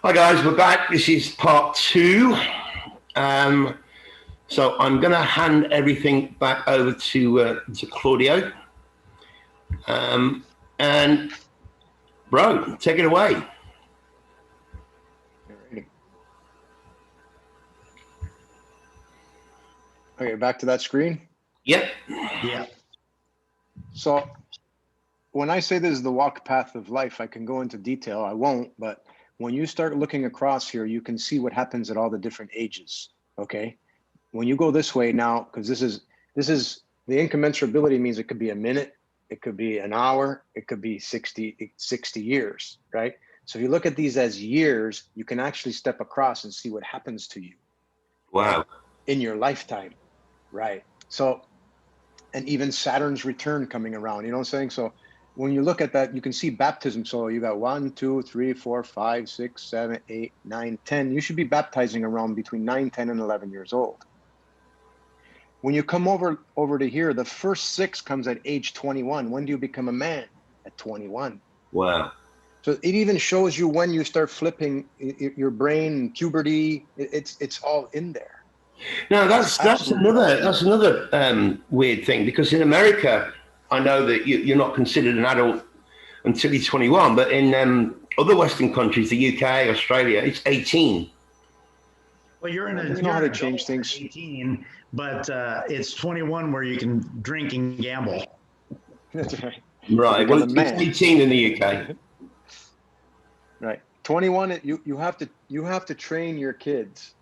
Hi guys, we're back. This is part two. So I'm going to hand everything back over to Claudio. And bro, take it away. Okay, back to that screen. Yep. Yeah. So when I say this is the walk path of life, I can go into detail. I won't, but when you start looking across here, you can see what happens at all the different ages. Okay. When you go this way now, because this is the incommensurability means it could be a minute, it could be an hour, it could be 60 years, right? So if you look at these as years, you can actually step across and see what happens to you. Wow. In your lifetime, right? So, and even Saturn's return coming around, you know what I'm saying? So when you look at that, you can see baptism. So you got 1, 2, 3, 4, 5, 6, 7, 8, 9, 10. You should be baptizing around between 9, 10, and 11 years old. When you come over to here, the first 6 comes at age 21. When do you become a man? At 21. Wow. So it even shows you when you start flipping your brain, puberty. It's all in there. No, that's another weird thing, because in America, I know that you're not considered an adult until you're 21, but in other Western countries, the UK, Australia, it's 18. Well, you're in a you know how to change things. 18, but it's 21 where you can drink and gamble. That's right. Right. Well, it's 18 in the UK. Right. 21. You have to train your kids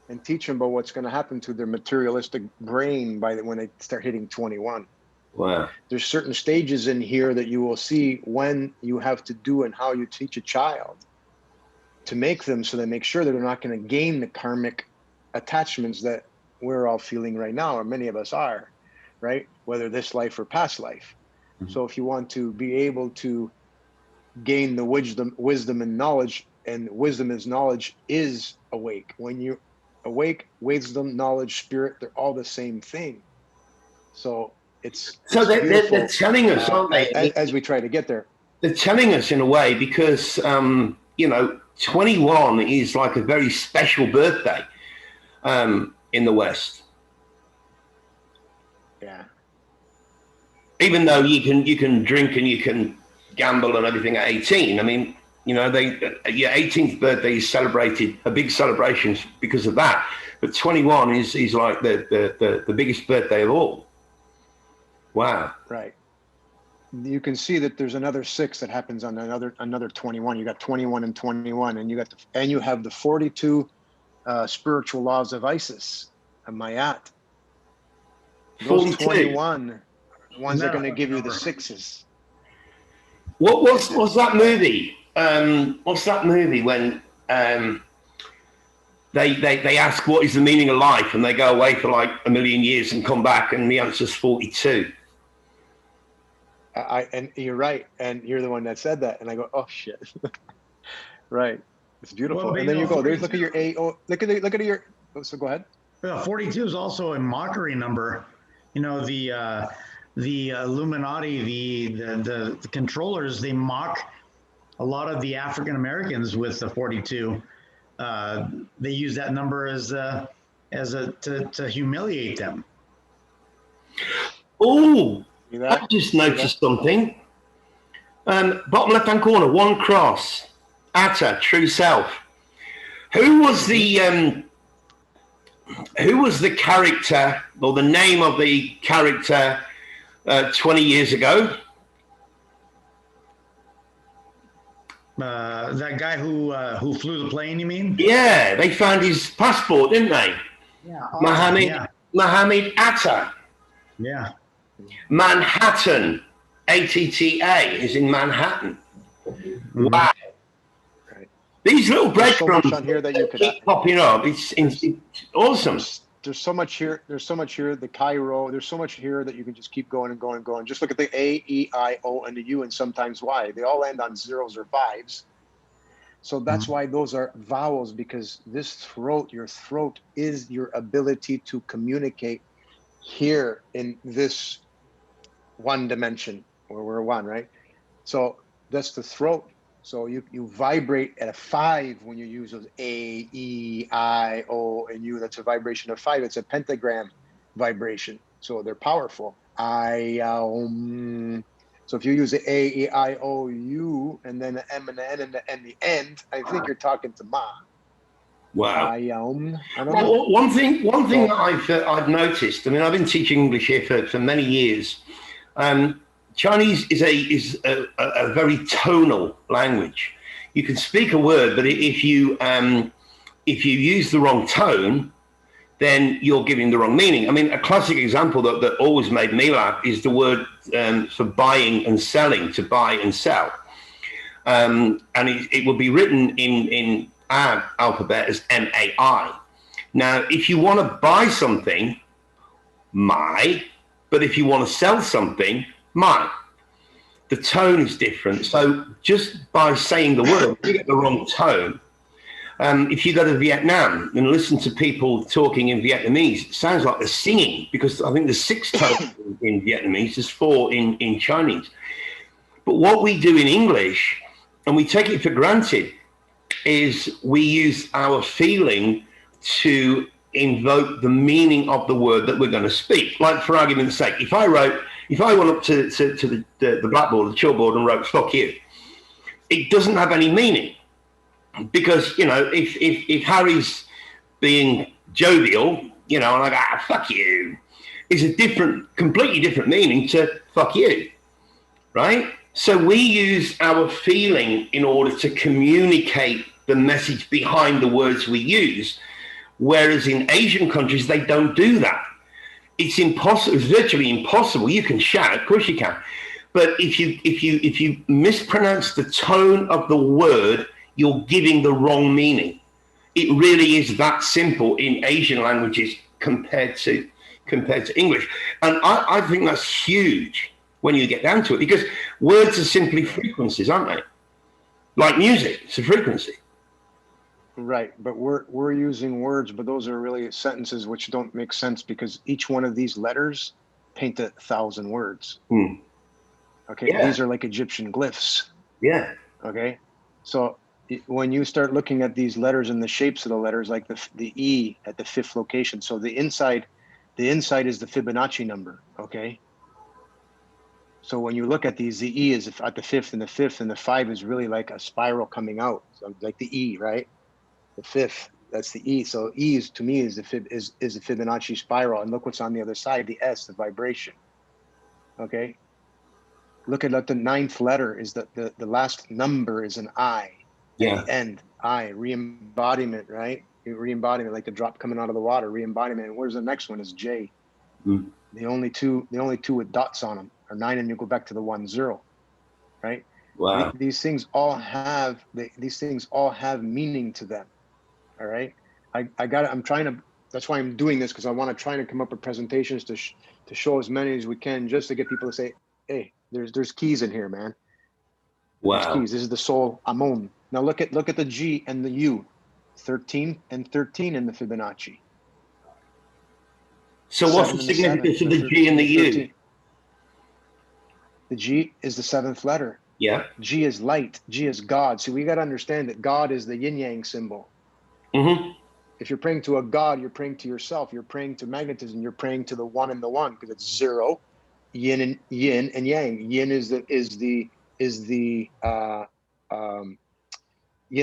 and teach them about what's going to happen to their materialistic brain when they start hitting 21. Wow. There's certain stages in here that you will see when you have to do and how you teach a child to make them so they make sure that they're not going to gain the karmic attachments that we're all feeling right now, or many of us are, right? Whether this life or past life. Mm-hmm. So if you want to be able to gain the wisdom and knowledge, and wisdom is knowledge is awake. When you awake, wisdom, knowledge, spirit, they're all the same thing. So they're telling us, aren't they? As we try to get there. They're telling us in a way, because, 21 is like a very special birthday in the West. Yeah. Even though you can drink and you can gamble and everything at 18. I mean, your 18th birthday is celebrated, a big celebration because of that. But 21 is like the biggest birthday of all. Wow. Right. You can see that there's another 6 that happens on another 21. You got 21 and 21, and you have the 42 spiritual laws of Isis, a Mayat. Those 21 ones are going to give you the 6s. What's that movie? What's that movie when they ask what is the meaning of life, and they go away for like a million years and come back, and the answer's 42. And you're right, and you're the one that said that, and I go, oh shit. Right, it's beautiful. Well, and then you go, there's, look at your look at your. So go ahead. 42 is also a mockery number. The Illuminati, the controllers, they mock a lot of the African Americans with the 42. They use that number to humiliate them. Oh. I just noticed something. Bottom left-hand corner, one cross. Atta, true self. Who was the character, or the name of the character 20 years ago? That guy who flew the plane, you mean? Yeah, they found his passport, didn't they? Yeah. Mohammed Atta. Yeah. Manhattan, ATTA, is in Manhattan. Mm-hmm. Wow. Right. These little breadcrumbs on here that you keep popping up. It's awesome. There's so much here. There's so much here. The Cairo. There's so much here that you can just keep going and going and going. Just look at the A, E, I, O, and the U, and sometimes Y. They all end on 0s or 5s. So that's why those are vowels, because this throat, your throat, is your ability to communicate here in this one dimension where we're one, right? So that's the throat. So you vibrate at a 5 when you use those A, E, I, O, and U. That's a vibration of 5. It's a pentagram vibration. So they're powerful. So if you use the A, E, I, O, U, and then the M and the N and the end, I think you're talking to Ma. Wow. I don't know. Well, one thing that I've noticed. I mean, I've been teaching English here for many years. Chinese is a very tonal language. You can speak a word, but if you use the wrong tone, then you're giving the wrong meaning. I mean, a classic example that always made me laugh is the word for buying and selling, to buy and sell. And it will be written in our alphabet as MAI. Now, if you want to buy something, my, but if you want to sell something, my. The tone is different. So just by saying the word, you get the wrong tone. If you go to Vietnam and listen to people talking in Vietnamese, it sounds like they're singing, because I think there's 6 tones in Vietnamese, there's 4 in Chinese. But what we do in English, and we take it for granted, is we use our feeling to invoke the meaning of the word that we're going to speak. Like, for argument's sake, if I went up to the blackboard, the chalkboard, and wrote "fuck you," it doesn't have any meaning, because, you know, if Harry's being jovial, you know, and I go, "fuck you," is a completely different meaning to "fuck you," right? So we use our feeling in order to communicate the message behind the words we use, whereas in Asian countries they don't do that. It's impossible. It's virtually impossible. You can shout, of course you can, but if you mispronounce the tone of the word, you're giving the wrong meaning. It really is that simple in Asian languages compared to English, and I think that's huge when you get down to it, because words are simply frequencies, aren't they? Like music, it's a frequency. Right, but we're using words, but those are really sentences which don't make sense, because each one of these letters paint 1,000 words. Okay, yeah. These are like Egyptian glyphs. Yeah. Okay, so when you start looking at these letters and the shapes of the letters, like the E at the 5th location, so the inside is the Fibonacci number. Okay, so when you look at these, the E is at the 5th, and the 5 is really like a spiral coming out, so like the E, right? The 5th, that's the E. So E to me is the Fibonacci spiral, and look what's on the other side, the S, the vibration. Okay, look at the 9th letter is the last number is an I. Yeah. The end, I, re-embodiment, right? Re-embodiment, like the drop coming out of the water, re-embodiment. And where's the next one is J. The only two with dots on them are 9, and you go back to the 1, 0, right? Wow. These things all have meaning to them. All right, I'm trying to. That's why I'm doing this, because I want to try to come up with presentations to show as many as we can, just to get people to say, "Hey, there's keys in here, man." Wow. There's keys. This is the soul Amon. Now look at the G and the U, 13 and 13 in the Fibonacci. So what's the significance of the G and the U? 13. The G is the 7th letter. Yeah. G is light. G is God. So we got to understand that God is the yin yang symbol. Mm-hmm. If you're praying to a God, you're praying to yourself. You're praying to magnetism. You're praying to the one and the one, because it's 0, yin and yang. Yin is the yin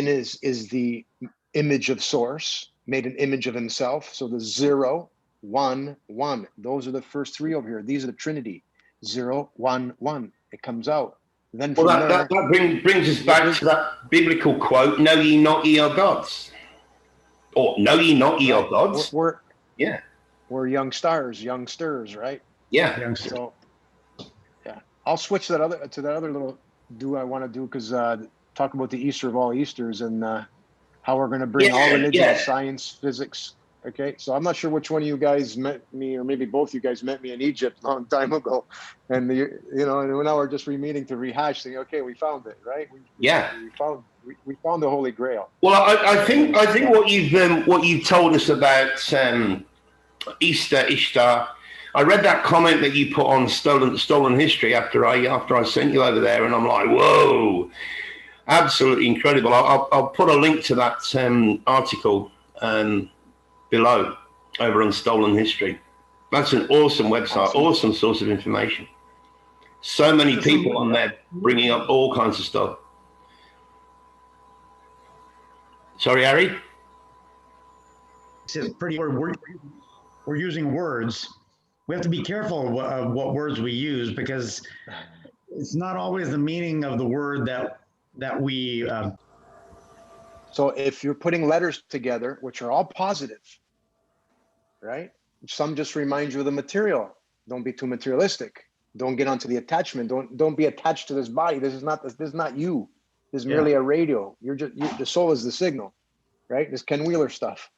is the image of source, made an image of himself. So the 0, 1, 1. Those are the first 3 over here. These are the Trinity. 0, 1, 1. It comes out. Then from that brings us back to that biblical quote: "Know ye not ye are gods." Or "Know ye not ye are gods." We're We're young stirs, right? Yeah. So yeah, I'll switch to that other little I want to do, because talk about the Easter of all Easters, and how we're going to bring all religion, science, physics. Okay, so I'm not sure which one of you guys met me, or maybe both of you guys met me in Egypt a long time ago, and and now we're just re-meeting to rehash, saying, okay, we found it, right? We found the Holy Grail. Well, I think what you've told us about Easter, Ishtar. I read that comment that you put on stolen history after I sent you over there, and I'm like, whoa. Absolutely incredible. I'll put a link to that article below over on Stolen History. That's an awesome website, awesome source of information. So many people on there bringing up all kinds of stuff. Sorry, Harry? It's pretty. We're using words. We have to be careful of what words we use, because it's not always the meaning of the word that we. So if you're putting letters together, which are all positive, right? Some just remind you of the material. Don't be too materialistic. Don't get onto the attachment. Don't be attached to this body. This is not you. This is merely a radio. The soul is the signal, right? This Ken Wheeler stuff.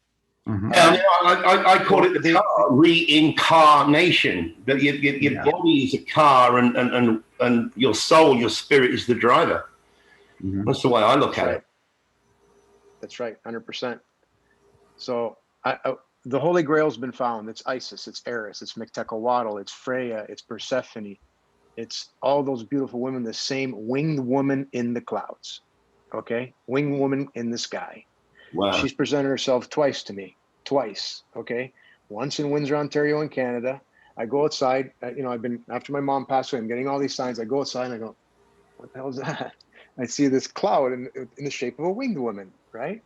Mm-hmm. I call it the car reincarnation. That your body is a car, and your soul, your spirit, is the driver. Mm-hmm. That's the way I look at it. That's right, 100%. So the Holy Grail has been found. It's Isis, it's Eris, it's Mictecahuatl, it's Freya, it's Persephone, it's all those beautiful women. The same winged woman in the clouds. Okay, winged woman in the sky. Wow. She's presented herself twice to me. Twice. Okay. Once in Windsor, Ontario, in Canada. I go outside. I've been, after my mom passed away, I'm getting all these signs. I go outside and I go, what the hell is that? I see this cloud in the shape of a winged woman, right?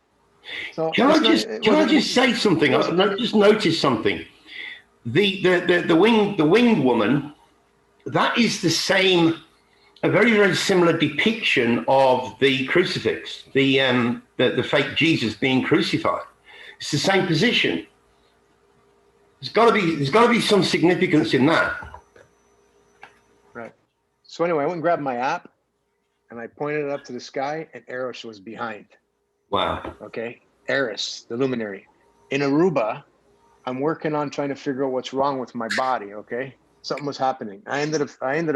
So can I just say something? I just noticed something. The winged woman, that is the same, a very, very similar depiction of the crucifix, the fake Jesus being crucified. It's the same position. There's got to be some significance in that. Right. So anyway, I went and grabbed my app, and I pointed it up to the sky, and Eris was behind. Wow. Okay. Eris, the luminary. In Aruba, I'm working on trying to figure out what's wrong with my body. Okay. Something was happening. I ended up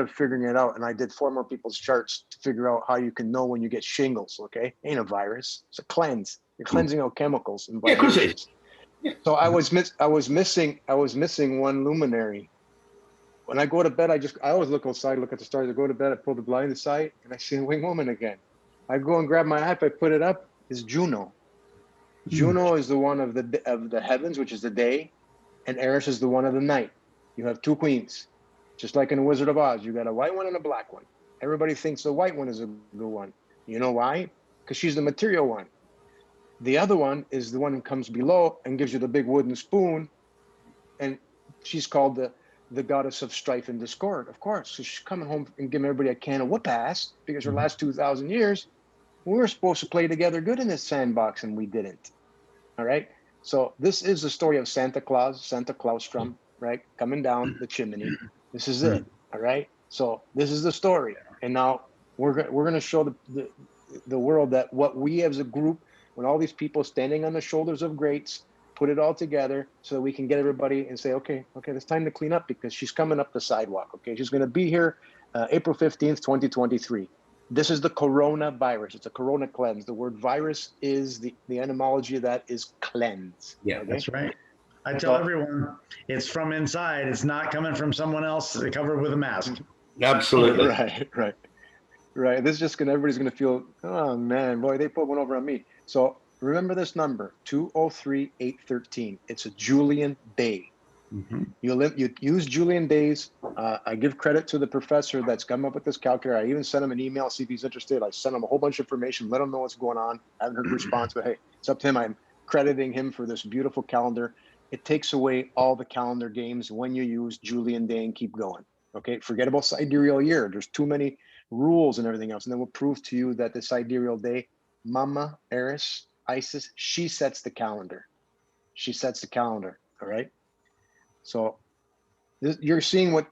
figuring it out, and I did 4 more people's charts to figure out how you can know when you get shingles. Okay, ain't a virus. It's a cleanse. You're cleansing out chemicals and viruses. Yeah, of course it is. So I was missing one luminary. When I go to bed, I always look outside, look at the stars. I go to bed, I pull the blind aside, and I see a winged woman again. I go and grab my app, I put it up. It's Juno. Juno is the one of the heavens, which is the day, and Eris is the one of the night. You have 2 queens, just like in the Wizard of Oz. You got a white one and a black one. Everybody thinks the white one is a good one. You know why? Because she's the material one. The other one is the one who comes below and gives you the big wooden spoon, and she's called the goddess of strife and discord, of course. So she's coming home and giving everybody a can of whoop ass, because her last 2,000 years, we were supposed to play together good in this sandbox, and we didn't. All right? So this is the story of Santa Claustrum, right? Coming down the chimney. This is it. All right. So this is the story. And now we're going to show the world that what we as a group, when all these people standing on the shoulders of greats, put it all together so that we can get everybody and say, okay, it's time to clean up, because she's coming up the sidewalk. Okay. She's going to be here April 15th, 2023. This is the coronavirus. It's a corona cleanse. The word virus is the etymology of that is cleanse. Yeah, okay? That's right. I tell everyone it's from inside. It's not coming from someone else covered with a mask. Absolutely. Right. This is just everybody's going to feel, oh man, boy, they put one over on me. So remember this number, 203-813. It's a Julian day. Mm-hmm. You use Julian days. I give credit to the professor that's come up with this calculator. I even sent him an email, see if he's interested. I sent him a whole bunch of information, let him know what's going on. I haven't heard a response, but hey, it's up to him. I'm crediting him for this beautiful calendar. It takes away all the calendar games when you use Julian day and keep going. Okay, forget about sidereal year. There's too many rules and everything else. And then we'll prove to you that the sidereal day, Mama, Eris, Isis, she sets the calendar. All right. So you're seeing what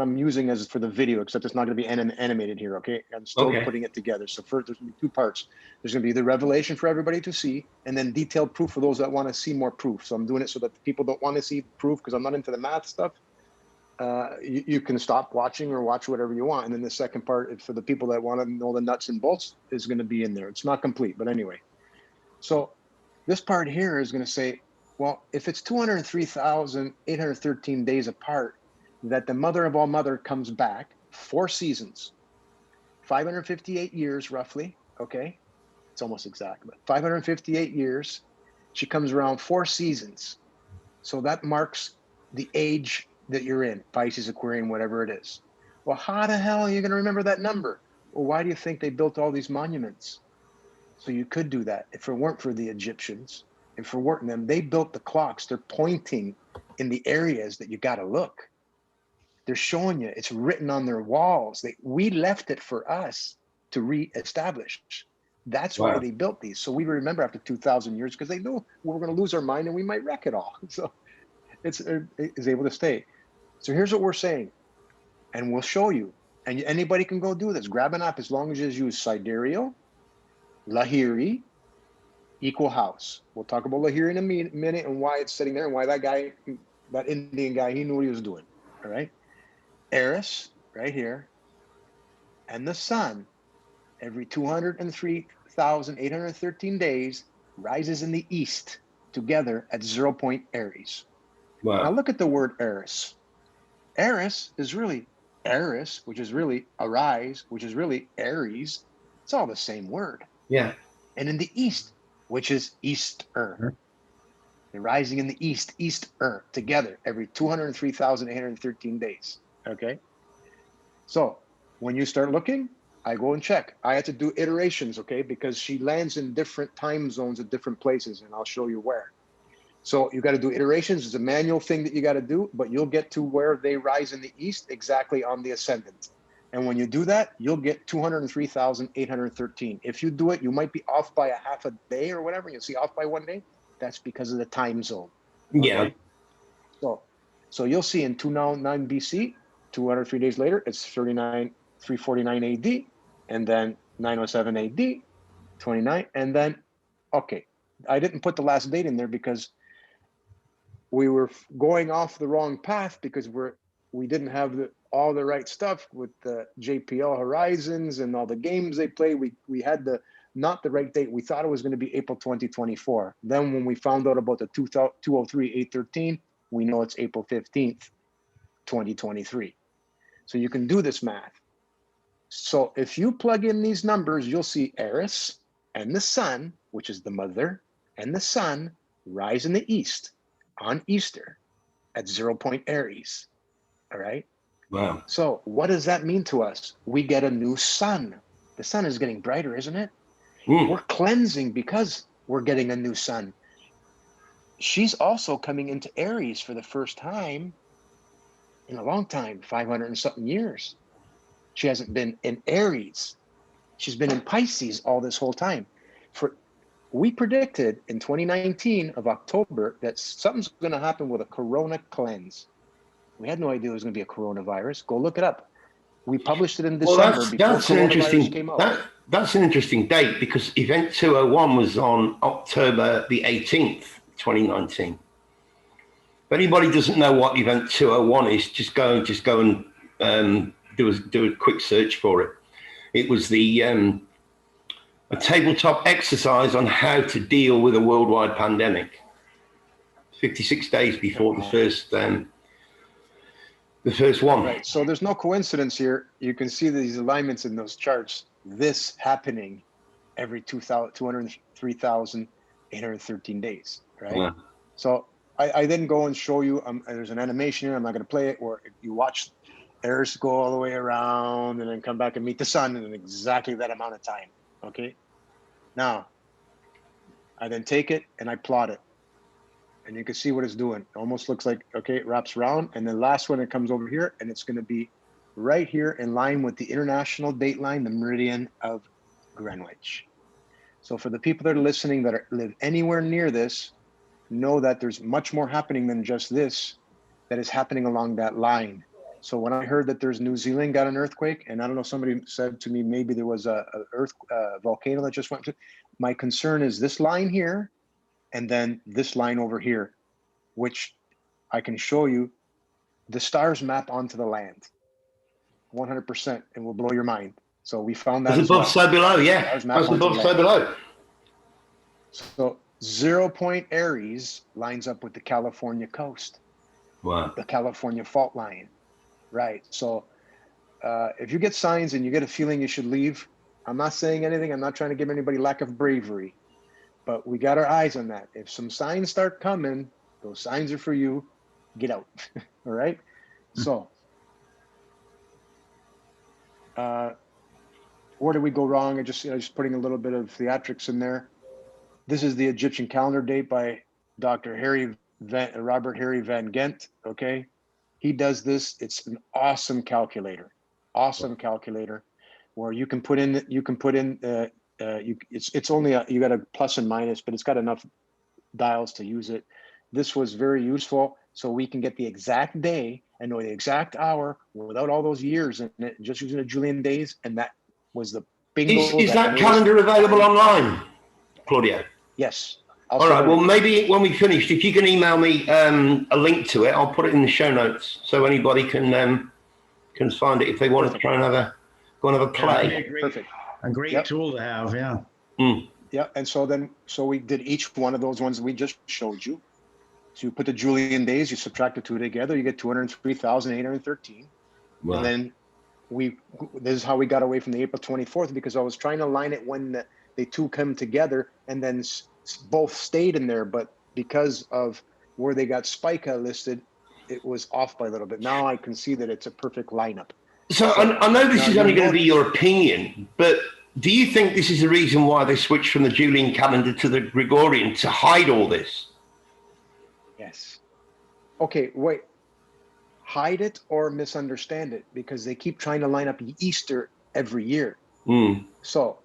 I'm using as for the video, except it's not going to be animated here. Okay, I'm still putting it together. So first, there's going to be 2 parts. There's going to be the revelation for everybody to see, and then detailed proof for those that want to see more proof. So I'm doing it so that the people don't want to see proof, because I'm not into the math stuff. You can stop watching or watch whatever you want. And then the second part, for the people that want to know the nuts and bolts, is going to be in there. It's not complete, but anyway. So this part here is going to say, well, if it's 203,813 days apart, that the mother of all mother comes back, 4 seasons, 558 years roughly, okay? It's almost exact, but 558 years. She comes around 4 seasons. So that marks the age that you're in, Pisces, Aquarian, whatever it is. Well, how the hell are you going to remember that number? Well, why do you think they built all these monuments? So you could do that. If it weren't for the Egyptians, if it weren't them, they built the clocks. They're pointing in the areas that you got to look. They're showing you. It's written on their walls. We left it for us to reestablish. That's why Wow. they built these. So we remember after 2,000 years, because they knew we were going to lose our mind and we might wreck it all. So it's able to stay. So here's what we're saying, and we'll show you. And anybody can go do this. Grab an app as long as you use Sidereal, Lahiri, Equal House. We'll talk about Lahiri in a minute and why it's sitting there and why that Indian guy, he knew what he was doing. All right. Eris, right here, and the sun, every 203,813 days, rises in the east together at 0 point Aries. Wow. Now look at the word Eris. Eris is really Eris, which is really arise, which is really Aries. It's all the same word. Yeah. And in the east, which is Easter. They're rising in the east, Easter, together every 203,813 days. Okay. So when you start looking, I go and check. I had to do iterations, okay, because she lands in different time zones at different places, and I'll show you where. So you got to do iterations. It's a manual thing that you got to do, but you'll get to where they rise in the east exactly on the ascendant. And when you do that, you'll get 203,813. If you do it, you might be off by a half a day or whatever. You'll see off by 1 day. That's because of the time zone. Okay? Yeah. So you'll see in 299 BC, 203 days later, it's 349 AD, and then 907 AD, 29, and then, okay, I didn't put the last date in there because we were going off the wrong path because we didn't have all the right stuff with the JPL Horizons and all the games they play. We had not the right date. We thought it was going to be April 2024. Then when we found out about the 203-813, we know it's April 15th, 2023. So you can do this math. So if you plug in these numbers, you'll see Eris and the sun, which is the mother, and the sun rise in the east on Easter at 0 point Aries. All right. Wow. So what does that mean to us? We get a new sun. The sun is getting brighter, isn't it? We're cleansing because we're getting a new sun. She's also coming into Aries for the first time in a long time, 500 and something years. She hasn't been in Aries. She's been in Pisces all this whole time. We predicted in 2019 of October that something's going to happen with a corona cleanse. We had no idea it was going to be a coronavirus. Go look it up. We published it in December before coronavirus came out. That's an interesting date because Event 201 was on October the 18th, 2019. If anybody doesn't know what Event 201 is, just go and do a quick search for it. It was a tabletop exercise on how to deal with a worldwide pandemic. 56 days before the first one. Right. So there's no coincidence here. You can see these alignments in those charts. This happening every 203,813 days. Right. Yeah. So I then go and show you. There's an animation here. I'm not going to play it. Or you watch Eris go all the way around and then come back and meet the sun in exactly that amount of time. Okay. Now, I then take it and I plot it. And you can see what it's doing. It almost looks like, okay, it wraps around. And then last one, it comes over here and it's going to be right here in line with the international date line, the meridian of Greenwich. So for the people that are listening that live anywhere near this, know that there's much more happening than just this that is happening along that line. So when I heard that there's New Zealand got an earthquake, and I don't know, somebody said to me, maybe there was a volcano that just went through. My concern is this line here, and then this line over here, which I can show you the stars map onto the land 100% and will blow your mind. So we found that as above, so below, yeah. As above, so below. So 0 point Aries lines up with the California coast. Wow. The California fault line. Right. So if you get signs and you get a feeling you should leave, I'm not saying anything. I'm not trying to give anybody lack of bravery, but we got our eyes on that. If some signs start coming, those signs are for you. Get out. All right. So, where did we go wrong? I just putting a little bit of theatrics in there. This is the Egyptian calendar date by Dr. Robert Harry Van Gent. Okay. He does this. It's an awesome calculator. Awesome calculator where you can put in, it's only, you got a plus and minus, but it's got enough dials to use it. This was very useful. So we can get the exact day and know the exact hour without all those years in it, just using the Julian days. And that was the bingo. Is that calendar available online, Claudio? Yes. All right. Well, maybe when we finished, if you can email me a link to it, I'll put it in the show notes so anybody can find it if they want to try and have a play. A great tool to have. Yeah. Mm. Yeah. And so we did each one of those ones we just showed you. So you put the Julian days, you subtract the two together, you get 203,813. Wow. And then this is how we got away from the April 24th, because I was trying to line it when the two come together, and then both stayed in there. But because of where they got Spica listed, it was off by a little bit. Now I can see that it's a perfect lineup. So I know this is only going to be your opinion, but do you think this is the reason why they switched from the Julian calendar to the Gregorian, to hide all this? Yes. Okay, wait. Hide it or misunderstand it, because they keep trying to line up Easter every year. Mm. So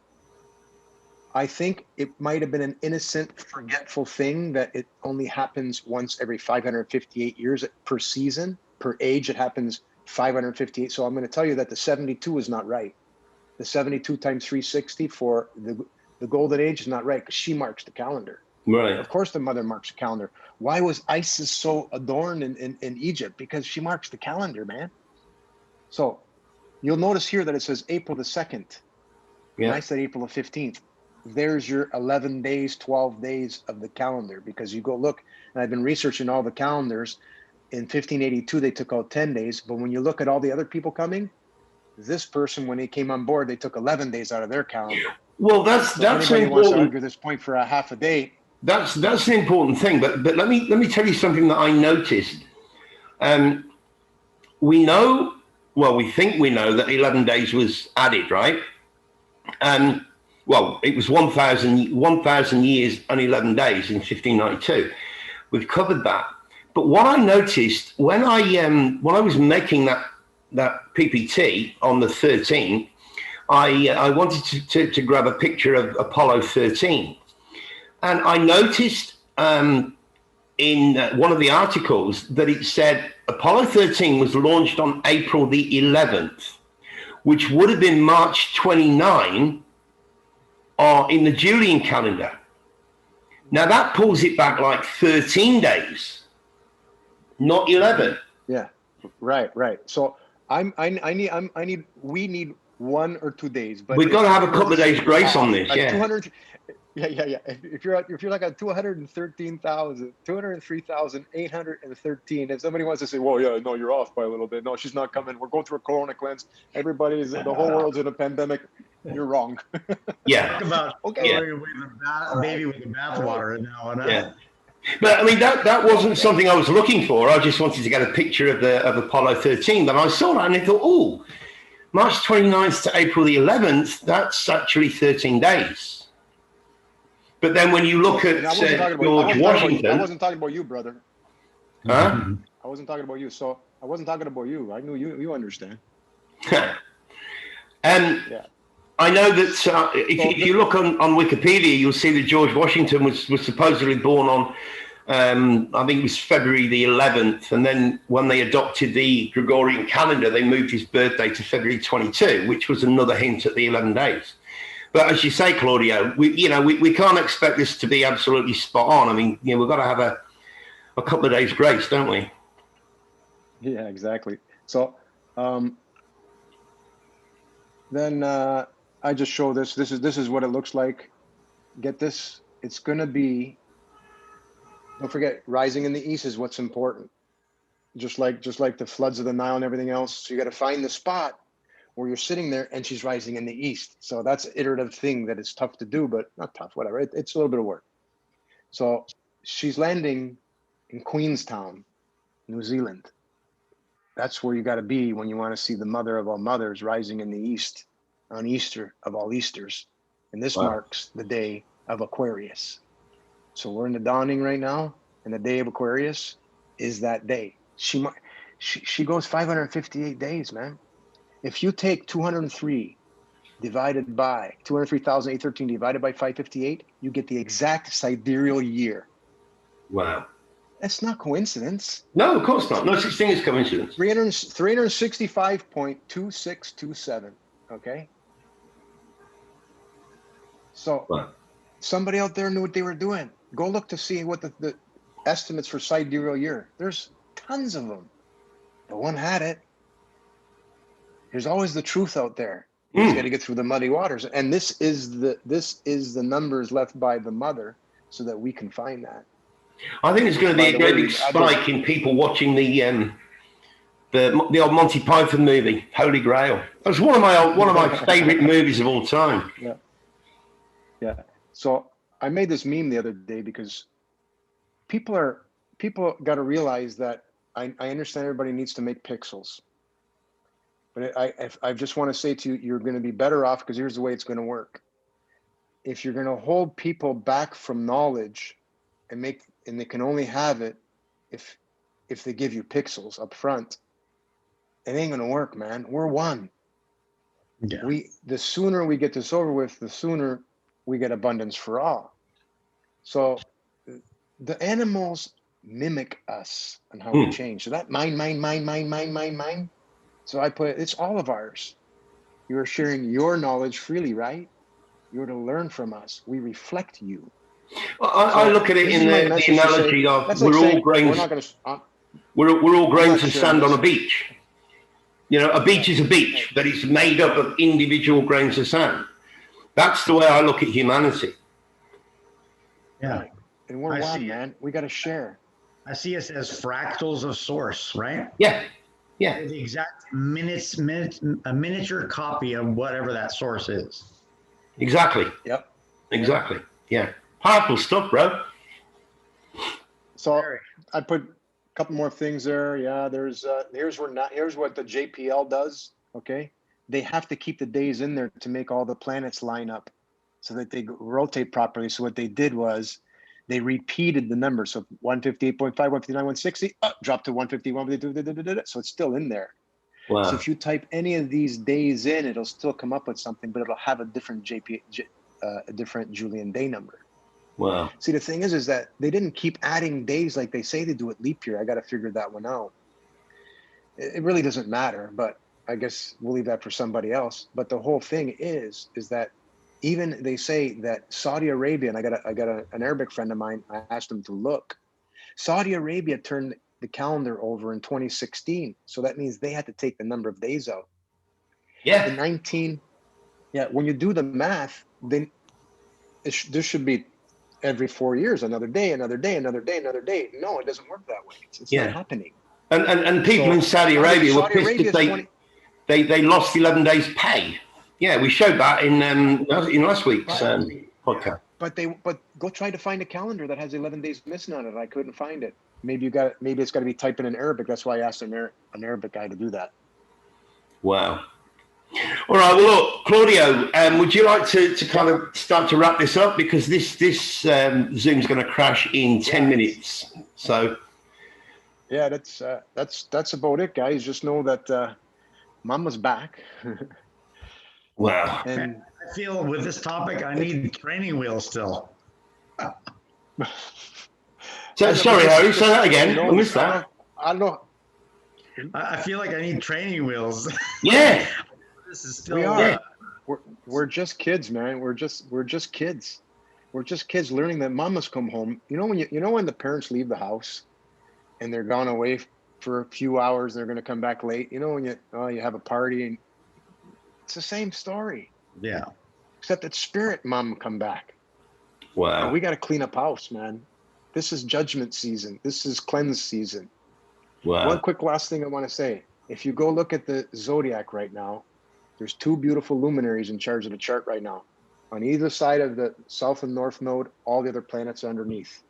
I think it might have been an innocent, forgetful thing that it only happens once every 558 years per season. Per age, it happens 558. So I'm going to tell you that the 72 is not right. The 72 times 360 for the golden age is not right, because she marks the calendar. Right. Of course, the mother marks the calendar. Why was Isis so adorned in Egypt? Because she marks the calendar, man. So you'll notice here that it says April the 2nd. Yeah. And I said April the 15th. There's your 11 days, 12 days of the calendar, because you go look, and I've been researching all the calendars. In 1582, they took out 10 days. But when you look at all the other people coming, this person, when he came on board, they took 11 days out of their calendar. Well, that's anybody wants to argue this point for a half a day. That's the important thing. But let me tell you something that I noticed. We know, well, we think we know that 11 days was added, right? Well, it was 1,000 years and 11 days in 1592. We've covered that. But what I noticed when I was making that PPT on the 13th, I wanted to grab a picture of Apollo 13. And I noticed in one of the articles that it said Apollo 13 was launched on April the 11th, which would have been March 29 in the Julian calendar. Now that pulls it back like 13 days, not 11. Yeah, right. So we need 1 or 2 days, but we've got to have a couple of days grace on this. Yeah. 200. Yeah. If you're like at 203,813, if somebody wants to say, well, yeah, no, you're off by a little bit. No, she's not coming. We're going through a corona cleanse. The whole world's in a pandemic. You're wrong. Yeah. Talk about baby with the bathwater now. Yeah. But I mean, that wasn't something I was looking for. I just wanted to get a picture of Apollo 13. But I saw that and I thought, oh, March 29th to April the 11th, that's actually 13 days. But then when you look at George Washington... I wasn't talking about you, brother. Huh? I wasn't talking about you. So I wasn't talking about you. I knew you understand. And I know that if you look on Wikipedia, you'll see that George Washington was supposedly born on, I think it was February the 11th. And then when they adopted the Gregorian calendar, they moved his birthday to February 22, which was another hint at the 11 days. But as you say, Claudio, we can't expect this to be absolutely spot on. I mean, we've got to have a couple of days grace, don't we? Yeah, exactly. So then I just show this. This is what it looks like. Get this. It's going to be, don't forget, rising in the east is what's important. Just like the floods of the Nile and everything else. So you got to find the spot where you're sitting there and she's rising in the east. So that's an iterative thing that is tough to do, but not tough, whatever. It's a little bit of work. So she's landing in Queenstown, New Zealand. That's where you got to be when you want to see the mother of all mothers rising in the east on Easter of all Easters. And this marks the day of Aquarius. So we're in the dawning right now, and the day of Aquarius is that day. She goes 558 days, man. If you take 203 divided by 203,813 divided by 558, you get the exact sidereal year. Wow. That's not coincidence. No, of course not. No such thing as coincidence. 365.2627. Okay. So somebody out there knew what they were doing. Go look to see what the estimates for sidereal year. There's tons of them. But one had it. There's always the truth out there. You just got to get through the muddy waters. And this is the numbers left by the mother so that we can find that. I think there's going to be a great big spike in people watching the old Monty Python movie, Holy Grail. That's one of my favorite movies of all time. Yeah. Yeah. So I made this meme the other day because people got to realize that I understand everybody needs to make pixels. But I just want to say to you, you're going to be better off because here's the way it's going to work. If you're going to hold people back from knowledge and they can only have it if they give you pixels up front, it ain't going to work, man. We're one. Yeah. The sooner we get this over with, the sooner we get abundance for all. So the animals mimic us and how we change. So that mine. So I put, it's all of ours. You are sharing your knowledge freely, right? You're to learn from us. We reflect you. Well, I look at it in the analogy of we're all grains of sand on a beach. You know, a beach is a beach, but it's made up of individual grains of sand. That's the way I look at humanity. Yeah. And we're one, man. We got to share. I see us as fractals of source, right? Yeah. Yeah. The exact a miniature copy of whatever that source is. Exactly. Yep. Exactly. Yeah. Powerful stuff, bro. So I put a couple more things there. Yeah, here's what the JPL does. Okay. They have to keep the days in there to make all the planets line up so that they rotate properly. So what they did was they repeated the number. So 158.5, 159, 160, dropped to 151. So it's still in there. Wow. So if you type any of these days in, it'll still come up with something, but it'll have a different a different Julian day number. Wow. See, the thing is that they didn't keep adding days like they say they do at leap year. I got to figure that one out. It really doesn't matter, but I guess we'll leave that for somebody else. But the whole thing is that even they say that Saudi Arabia, and I got an Arabic friend of mine, I asked him to look. Saudi Arabia turned the calendar over in 2016. So that means they had to take the number of days out. Yeah. When you do the math, then there should be every 4 years, another day. No, it doesn't work that way. It's not happening. And people in Saudi Arabia were pissed that they lost 11 days pay. Yeah, we showed that in last week's podcast. But go try to find a calendar that has 11 days missing on it. I couldn't find it. Maybe it's got to be typed in Arabic. That's why I asked an Arabic guy to do that. Wow. All right. Well, look, Claudio, would you like to kind of start to wrap this up because this Zoom's going to crash in 10 minutes. So. Yeah, that's about it, guys. Just know that Mama's back. Wow. And I feel with this topic, I need training wheels still. Sorry, Harry, say that again. I missed that. I don't know. I feel like I need training wheels. Yeah. This is still. We are. We're just kids, man. We're just kids. We're just kids learning that mamas come home. You know when the parents leave the house and they're gone away for a few hours, they're going to come back late. You know when you have a party and it's the same story. Yeah. Except that spirit mom come back. Wow. And we got to clean up house, man. This is judgment season. This is cleanse season. Wow. One quick last thing I want to say. If you go look at the zodiac right now, There's two beautiful luminaries in charge of the chart right now. On either side of the south and north node, all the other planets are underneath.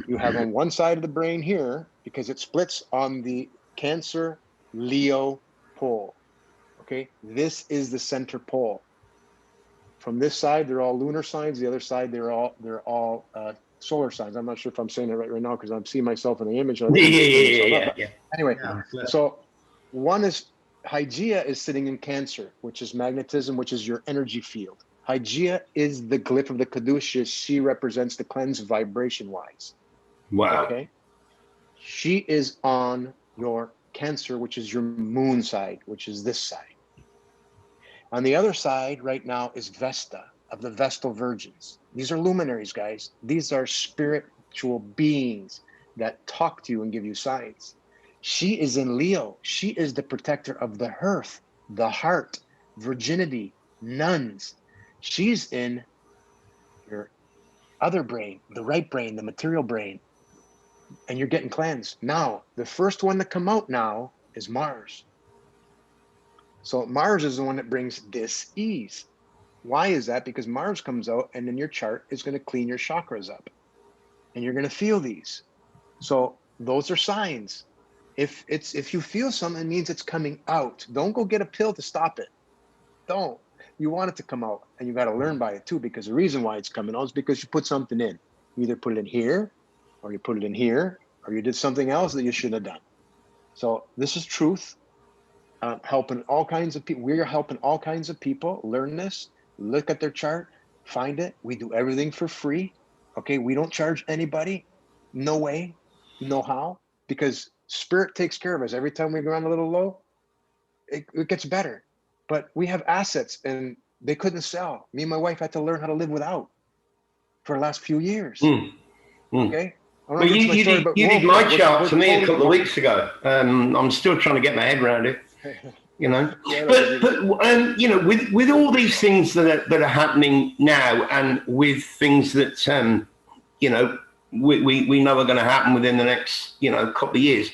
You have on one side of the brain here, because it splits on the Cancer Leo pole. Okay, this is the center pole. From this side, they're all lunar signs. The other side, they're all solar signs. I'm not sure if I'm saying it right now because I'm seeing myself in the image. Yeah. Anyway, Yeah. so one is Hygeia is sitting in Cancer, which is magnetism, which is your energy field. Hygeia is the glyph of the caduceus. She represents the cleanse vibration-wise. Wow. Okay. She is on your Cancer, which is your moon side, which is this side. On the other side right now is Vesta of the Vestal Virgins. These are luminaries, guys. These are spiritual beings that talk to you and give you signs. She is in Leo. She is the protector of the hearth, the heart, virginity, nuns. She's in your other brain, the right brain, the material brain, and you're getting cleansed. Now, the first one to come out now is Mars. So Mars is the one that brings dis-ease. Why is that? Because Mars comes out and in your chart is going to clean your chakras up. And you're going to feel these. So those are signs. If you feel something, it means it's coming out. Don't go get a pill to stop it. Don't. You want it to come out. And you got to learn by it too, because the reason why it's coming out is because you put something in. You either put it in here, or you put it in here, or you did something else that you shouldn't have done. So this is truth. Helping all kinds of people. We're helping all kinds of people learn this, look at their chart, find it. We do everything for free. Okay, we don't charge anybody. No way, no how, because spirit takes care of us. Every time we go on a little low, it gets better. But we have assets and they couldn't sell. Me and my wife had to learn how to live without for the last few years. Okay. Well, you did my chart to me a couple of weeks ago. I'm still trying to get my head around it. You know, but you know, with all these things that are happening now, and with things that you know we know are going to happen within the next couple of years,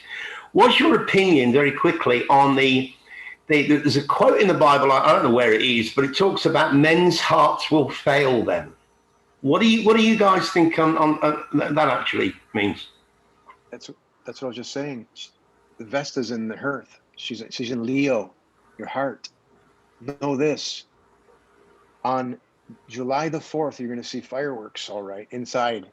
what's your opinion, very quickly, on there's a quote in the Bible, I don't know where it is, but it talks about men's hearts will fail them. What do you guys think on that actually means? That's what I was just saying. The Vesta's in the hearth. She's in Leo, your heart. Know this. On July the 4th, you're going to see fireworks, all right, inside,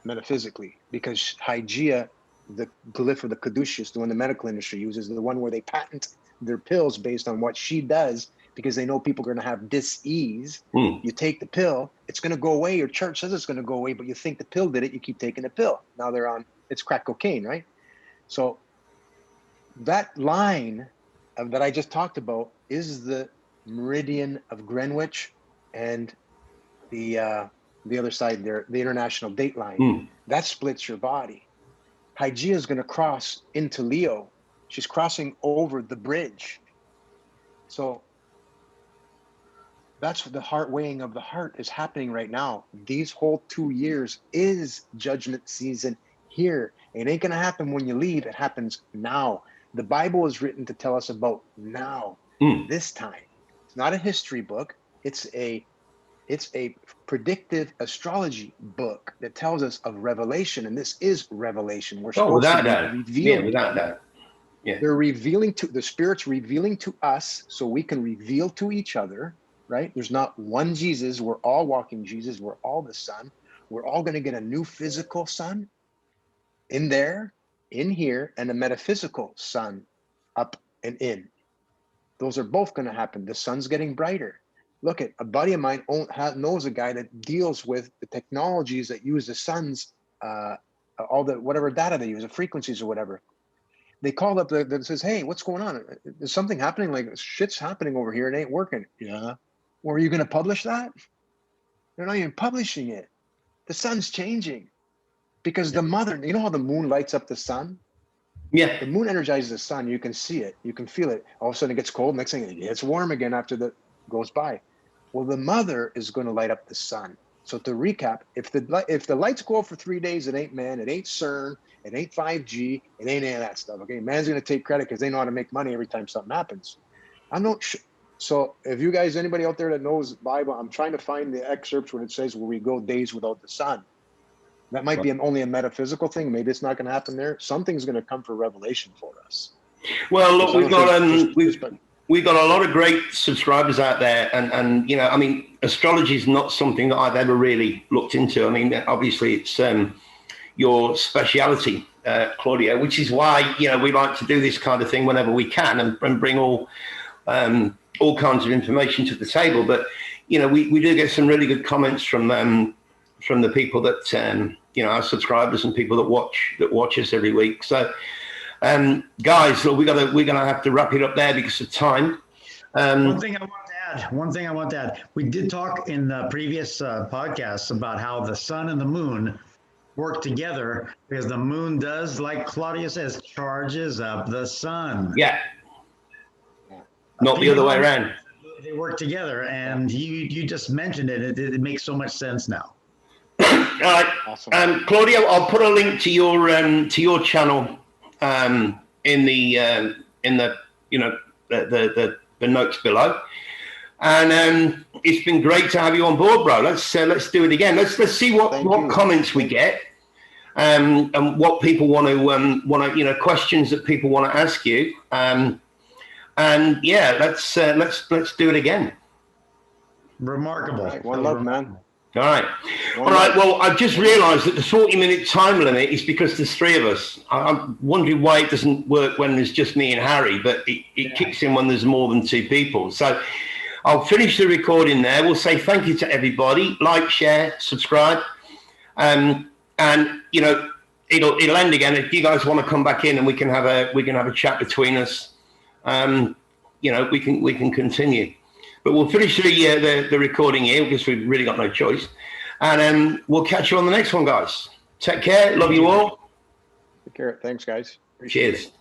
metaphysically, because Hygeia, the glyph of the caduceus, the one the medical industry uses, the one where they patent their pills based on what she does, because they know people are going to have dis-ease. You take the pill, it's going to go away. Your church says it's going to go away, but you think the pill did it. You keep taking the pill. Now they're on, it's crack cocaine, right? So that line that I just talked about is the meridian of Greenwich and the other side there, the international date line. That splits your body. Hygeia is going to cross into Leo. She's crossing over the bridge. So that's the heart weighing of the heart is happening right now. These whole 2 years is judgment season here. It ain't going to happen when you leave. It happens now. The Bible is written to tell us about now, this time. It's not a history book. It's a predictive astrology book that tells us of revelation, and this is revelation. We're supposed to be revealing. Yeah, without that. Yeah. They're revealing to the spirits, revealing to us, so we can reveal to each other. Right? There's not one Jesus. We're all walking Jesus. We're all the sun. We're all going to get a new physical sun in there, in here, and a metaphysical sun up and in. Those are both going to happen. The sun's getting brighter. Look, at a buddy of mine knows a guy that deals with the technologies that use the sun's, all the whatever data they use, the frequencies or whatever. They called up that says, hey, what's going on? Is something happening? Like shit's happening over here. It ain't working. Yeah. Well, are you going to publish that? They're not even publishing it. The sun's changing because the mother, you know how the moon lights up the sun? Yeah. The moon energizes the sun. You can see it. You can feel it. All of a sudden it gets cold. Next thing it gets warm again after that goes by. Well, the mother is going to light up the sun. So to recap, if the lights go off for 3 days, it ain't man, it ain't CERN, it ain't 5G, it ain't any of that stuff. Okay, man's going to take credit because they know how to make money every time something happens. So if you guys, anybody out there that knows Bible, I'm trying to find the excerpts when it says where we go days without the sun. That might be only a metaphysical thing. Maybe it's not going to happen there. Something's going to come for revelation for us. Well, look, we've got a lot of great subscribers out there, and you know, I mean, astrology is not something that I've ever really looked into. I mean, obviously, it's your speciality, Claudio, which is why, you know, we like to do this kind of thing whenever we can and bring all kinds of information to the table. But you know, we do get some really good comments from the people that you know, our subscribers and people that watch us every week. So. Guys, look, we're gonna have to wrap it up there because of time. One thing I want to add. We did talk in the previous podcasts about how the sun and the moon work together, because the moon does, like Claudio says, charges up the sun. Yeah. Not the other way around. They work together, and you just mentioned it. It makes so much sense now. All right, awesome. Claudio, I'll put a link to your channel. In the you know, the notes below, and it's been great to have you on board, bro. Let's do it again. Let's see what comments we get, and what people want to you know, questions that people want to ask you, and yeah, let's do it again. Remarkable. Right, one love, man. All right. All right. Well, I've just realised that the 40-minute time limit is because there's three of us. I'm wondering why it doesn't work when there's just me and Harry, but it kicks in when there's more than two people. So I'll finish the recording there. We'll say thank you to everybody. Like, share, subscribe. And you know, it'll end again. If you guys want to come back in and we can have a chat between us, you know, we can continue. But we'll finish the recording here because we've really got no choice. And we'll catch you on the next one, guys. Take care. Love you all. Take care. Thanks, guys. Cheers.